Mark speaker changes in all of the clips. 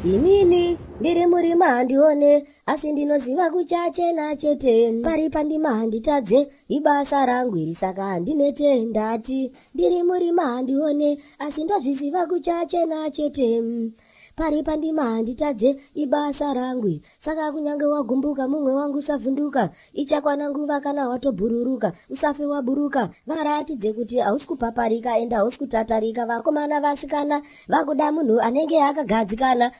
Speaker 1: Inini ndiri murima handione, asi ndinoziva kuchachena chete. Pari pandima handitadze, ibasa rangu iri saka handinete. Ndati ndiri murima handione, asi ndozviziva kuchachena chete. Pari pandima handitadze, ibasa rangu saka kunyange wagumbuka mumwe wangu usavhunduka. Ichakwana nguva kana watobhururuka, usafe waburuka. Varatidze kuti hausi kupaparika enda hausi kutatarika. Vakomana vasikana vakuda munhu anenge akagadzikana.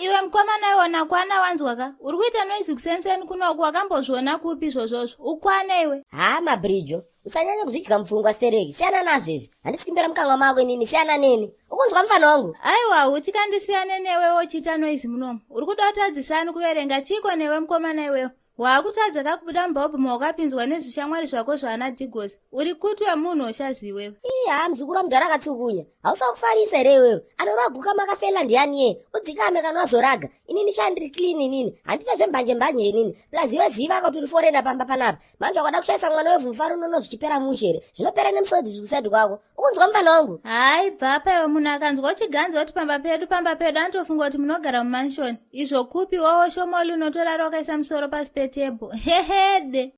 Speaker 2: Iwe mukomana iwona kwana wanzwaka uri kuita noizi kusenseni kunoku wakambozviona kupi zvozvozvo ukwana iwe?
Speaker 1: Mabridge usanyanya kuzvidya mupfungwa stereki, siyana nazvo izvi. Handisi kumbera mukanwa mako inini, siyana neni. Ukunzwa mufana wangu?
Speaker 2: Aiwa, utikandisiyane newe wochiita noizi munomu. Uri kuda kutadzisani kuverenga chiko newe mukomana iwewe. Wakutadza kakubuda mbobhuma wakapinzwa nezvishamwari zvako zvaana Digosi. Uri kuti wemunhu ushaziwewe.
Speaker 1: Muzukuru wamudhara akatsukunya. Hausakufarisa here iwewe. Anoraguka makafela ndiani ye? Udzikame kana wazoraga. Inini shandiri clean inini. Handita zvembanje inini. Plus iwe ziva kuti uri forenda pamba panapa. Manje wakada kushaisa mwana wevu mufaro unono zvichipera mushere. Zvinopera nemusodzi zvikusadi kwako. Ukunzwa mufana wangu?
Speaker 2: Hai, bvapa iwe munhu akanzwa uchiganza kuti pamba pedu anotofunga kuti munogara mumanshoni. Izvo kupi wowo shomoli unotorara wakaisa musoro pasi petebho. Hehede.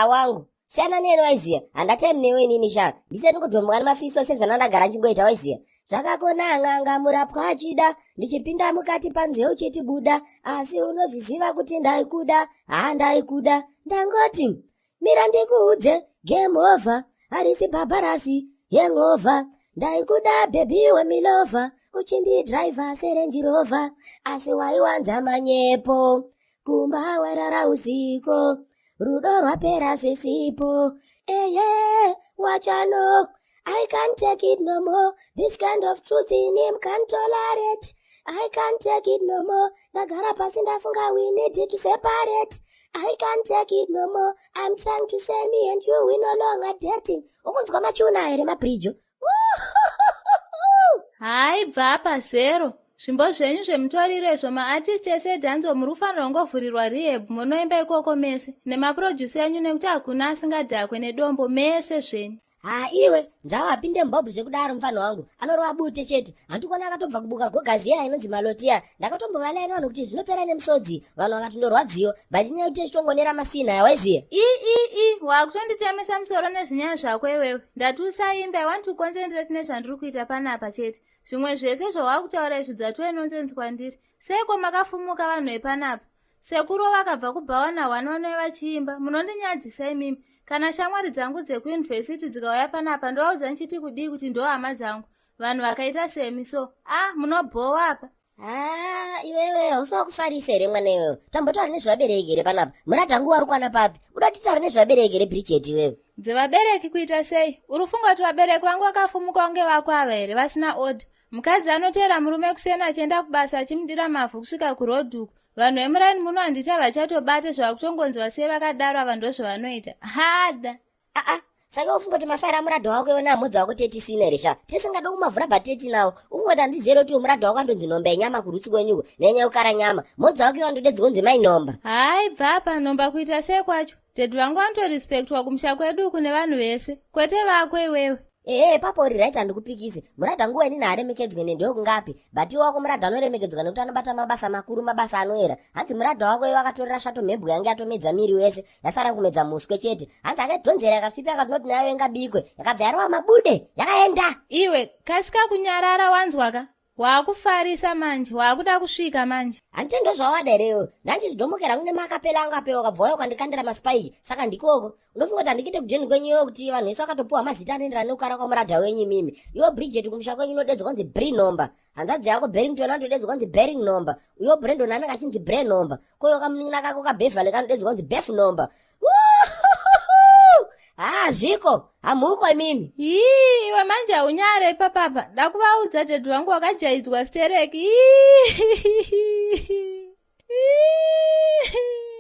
Speaker 1: Wangu. Siyana neni waiziya. Handatemi newe inini sha. Ndise ndingodhomboka nemafiso sezvanandagara ndichingoita waiziya. Zvakakona ng'anga murapwa achida, ndichipinda mukati panzeu chetibuda, asi unozviziva kuti ndaikuda, ndaikuda. Ndangoti, mira ndikuudze, game over, harisi bhabharasi, hangover. Ndaikuda baby wemilova, uchindidriver serenji rover, asi waiwanza manyepo, kumba warara usiku, rudo rwapera sesipo. Wachano, I can't take it no more. This kind of truth in him can't tolerate. I can't take it no more. Nagara pasi ndafunga we need to separate. I can't take it no more. I'm trying to say me and you we no longer dating. Ukunzwa machuna here Mabridge.
Speaker 2: Hai, bvapa zero. Zvimbo zvenyu zvemutoriro izvo maartist ese edhanzo muri kufanira kungovhurirwa rehab munoimba ikoko mese nemaproducer enyu nekuti hakuna asingadhakwe nedombo mese zvenyu.
Speaker 1: Iwe ndawapinde mbobhu zvekudaro mufana wangu anorova bute chete. Handikona akatobva kubuka gogazi iya inonzi malotia. Ndakatombovalai vanhu kuti zvinopera nemusodzi. Vanhu vakatondorwadziwa but inyaya kuti chitongonera masina yawaiziya.
Speaker 2: Wakutonditemesa musoro nezvinyaya zvako iwewe. Ndati usaimba, I want to concentrate nezvandiri kuita panapa chete. Zvimwe zvese zvawakutaura izvi dzatwe nonsense kwandiri. Seiko makafumuka vanhu vepanapa? Sekuru vakabva kubhawana wanone vachiimba. Munondinyadzisa imimi. Kana shamwari dzangu dzekuuniversity dzikauya panapa ndovaudza nchiti kudii kuti ndo hama dzangu. Vanhu vakaita semi so. Munobhowa apa.
Speaker 1: Iwewe hausakufarisa here mwana iwewe. Tambotaura nezvabereki here panapa. Muratangu wari kwana papi. Uda titaura nezvabereki here Bridget iwewe.
Speaker 2: Dzevabereki kuita sei? Urufunga kuti vabereki vangu vakafumuka kunge vako ava here vasina order. Mukadzi anotera murume kusena achienda kubasa achimudira mavhu kusvika kurodhuku. Vanhu vemuraini muno handita vachatobate zvakutongonzwa sei vakadaro ava ndozvavanoita. Hada.
Speaker 1: Saka ufunga kuti mafaira muradha wako iwona amudzi wako teti sina here sha. Tisingada kumavhura bhateti nawo. Ungoti handizere kuti muradha wako andonzi nomba yenyama kurutsi kwenyuko nenyaya ukara nyama. Mudzi wako iwo andode dzinonzi mai nomba.
Speaker 2: Hai, bvapa nomba kuita sei kwacho. Dedhi vangu anotorespektwa kumusha kwedu kune vanhu vese. Kwete vako iwewe.
Speaker 1: Papo uri right handikupikise. Muradha nguwa inini haaremekedzwe nendiwo kungapi. But iwo wako muradha anoremekedzwa nekuti anobata mabasa makuru, mabasa anoera. Hanzi muradha wako iwo akatorera shato mhebhu yange yatomedza miri wese. Yasara kumedza muswe chete. Hanzi akadhonzera yakasvipa akatinoti nayo ingabikwe. Yakabva yarova mabude. Yakaenda.
Speaker 2: Iwe, kasika kunyarara wanzwaka. Wakufarisa manje, wakuda kusvika manje.
Speaker 1: Handitendo zvawada irewo. Ndanchizvidomokera kune makapela anga apewa ukabva ukandikandira maspike. Saka ndikoko. Unofunga kuti handikite kujeni kwenyu kuti vanhu vese vakatopuwa mazita anoenderana nekukara kwamuradha wenyu mimi. Iwo Bridget kumusha kwenyu unodedzwa kunzi Bri nomba. Hanzvadzi yako Barrington anotodedzwa kunzi Bering nomba. Uyo Brandon anenge achinzi Bre nomba. Koyo kamunin'ina kako kaBeverly kanodedzwa kunzi Bef nomba. Zviko hamuko imimi.
Speaker 2: Iwe manje haunyare ipapapa. Ndakuvaudza dedhi wangu wakajaidzwa stereki.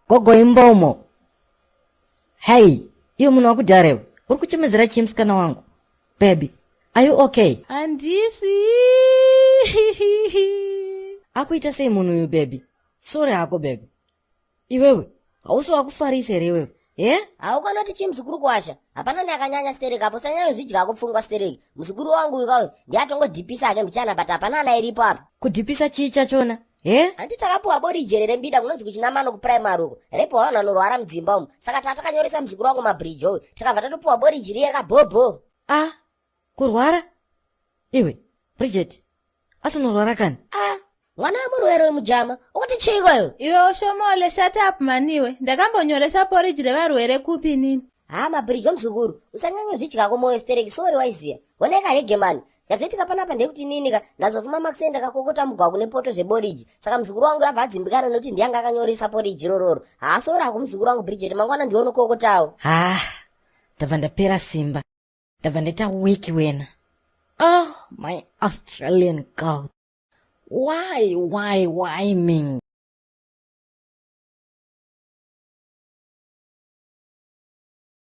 Speaker 3: Gogo imbomo. Hey, iwe munhu wakudharewo. Uri kuchemedzera chii musikana wangu? Baby, are you okay?
Speaker 2: Handisi.
Speaker 3: Akuita sei munhu uyu baby? Sorry hako baby. Iwewe, hausi wakufarisa here iwewe.
Speaker 1: Haukanoti chimuzukuru kwasha. Hapana neakanyanya stereki apo, sanyanya zvidya kupfungwa stereki. Muzukuru wangu uyu ndiatongodhipisa ake mbichana but hapana ana iripo apa.
Speaker 3: Kudhipisa chii chachona?
Speaker 1: Handi takapuwa boriji rembida kunonzi kuchinamano kuprimary uko. Repo vanhu vanorwara mudzimba umu. Saka tatakanyoresa muzukuru wangu mabridge uyu. Tikabva tatopuwa boriji riye kabhobho.
Speaker 3: Kurwara? Iwe, Bridget, asi unorwara kani?
Speaker 1: Mwana wemurwere wemujama, ukuti chiko iwe?
Speaker 2: Iwe oshomole shut up maniwe. Ndakambonyoresa porridge revarwere kupi nini?
Speaker 1: Mabridge omuzukuru. Usanyanya zvidya kumoyo stereki, sorry waiziya. Oneka hege mani. Yazoitika panapa ndekuti ninika nazofuma makusenda kakokota mugwaku nepoto zveboriji. Saka muzukuru wangu yabva adzimbikana nokuti ndiyanga akanyoresa poriji rororo. Haasori ako muzukuru wangu Bridget, mangwana ndione kokotawo.
Speaker 3: Ndabva ndapera simba. Ndabva ndaita wiki wena. Oh, my Australian God. Why me?